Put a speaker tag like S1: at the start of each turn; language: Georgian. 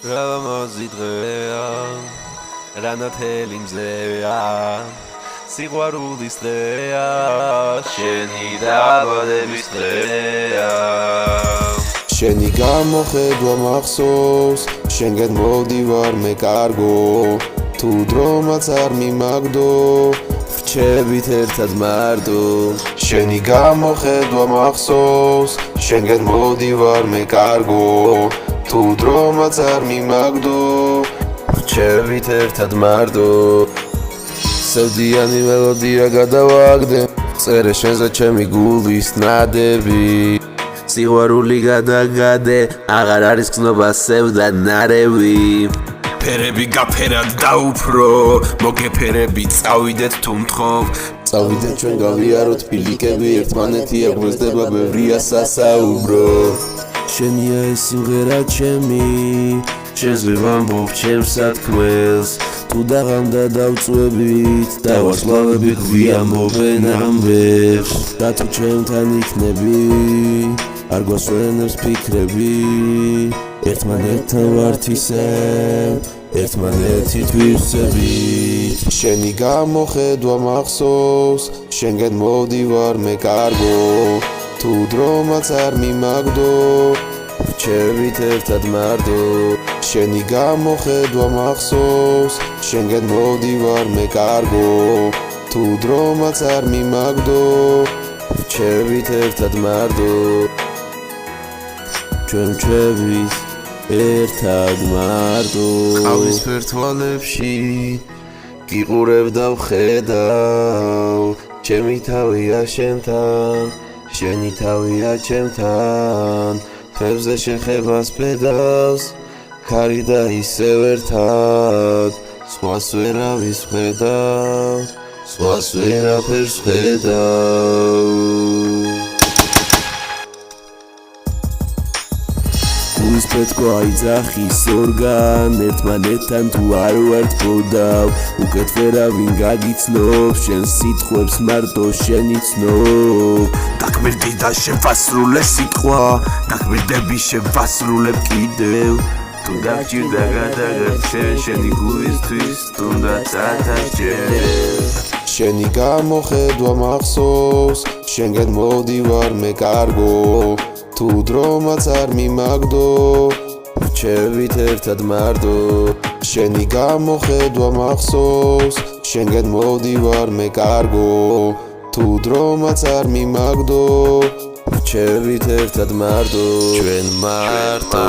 S1: Ramazidrea, Ranatelimzea, Siguarudistrea, Shenidabadebistrea.
S2: Sheni gamochedva machsos, Shengen modivar mekargo, Tu dromat ar mimagdo, Vchevit ertad mardo. Sheni gamochedva machsos, Shengen modivar mekargo, Tu dromat ar mimagdo, Vchevit ertad mardo. Sevdiyani melodija gadavagde, Tsere shenze chemi gulis nadevi. Სიყვარული გადაგადე, აღარ არის გზნობა სევდა ნარევი.
S3: ფერები გაფერად დაუფრო, მოგეფერები წავიდეთ თუ მთხოვ.
S2: წავიდეთ ჩვენ გავიაროთ ფილიკები, ერთმანეთი აგვესდება ბევრია სასაუბრო.
S1: შენია ეს სიმღერა ჩემი, შენზე ვამბობ ჩემს სათქმელს. თუ დაღამდა დავწვევით, დავასლავები გვიამბობენ ამბებს. და თუ ჩემთან იქნები, არ გვასვენებს ფიქრები, ერთმანეთთან ვართ ისევ, ერთმანეთით ვივსებით.
S2: შენი გამოხედვა მახსოვს, შენგან მოვდივარ მე კარგო, თუ დრომაც არ მიმაგდო,
S1: ვჩევით ერთად მარტო.
S2: შენი გამოხედვა მახსოვს, შენგან მოვდივარ მე კარგო, თუ დრომაც არ მიმაგდო,
S1: ვჩევით ერთად მარტო. ჩვენ ვჩევით ერთად მარტო.
S2: ყავის ფერთვალებში გიყურებ და ვხედავ, ჩემი თავია შენთან, შენი თავია ჩემთან, ხებზე შეხებას ფედავს, ქარი და ისევ ერთად, სხვას ვერავის ვხედავ, სხვას ვერაფერს ვხედავ.
S1: გულის პეთქვა აიძახის ორგან, ერთმანეთთან თუ არ ვართ მოდავ, უკეთ ვერავინ გაგიცნობს, შენ სიტყვებს მარტო შენი ცნობ.
S3: დაგმირდი და შევასრულე სიტყვა, დაგმირდები შევასრულებ კიდევ.
S1: თუ დაგჭირდა გადაგარჩენ, შენი გულისთვის თუნდაც ათასჯერ.
S2: შენი გამოხედვა მახსოვს, შენგან მოვდივარ მე კარგო, თუ დრომაც არ მიმაგდო,
S1: ვჩევით ერთად მარტო.
S2: შენი გამოხედვა მახსოვს, შენგან მოვდივარ მე კარგო, თუ დრომაც არ მიმაგდო,
S1: ვჩევით ერთად მარტო.
S2: ჩვენ მარტო.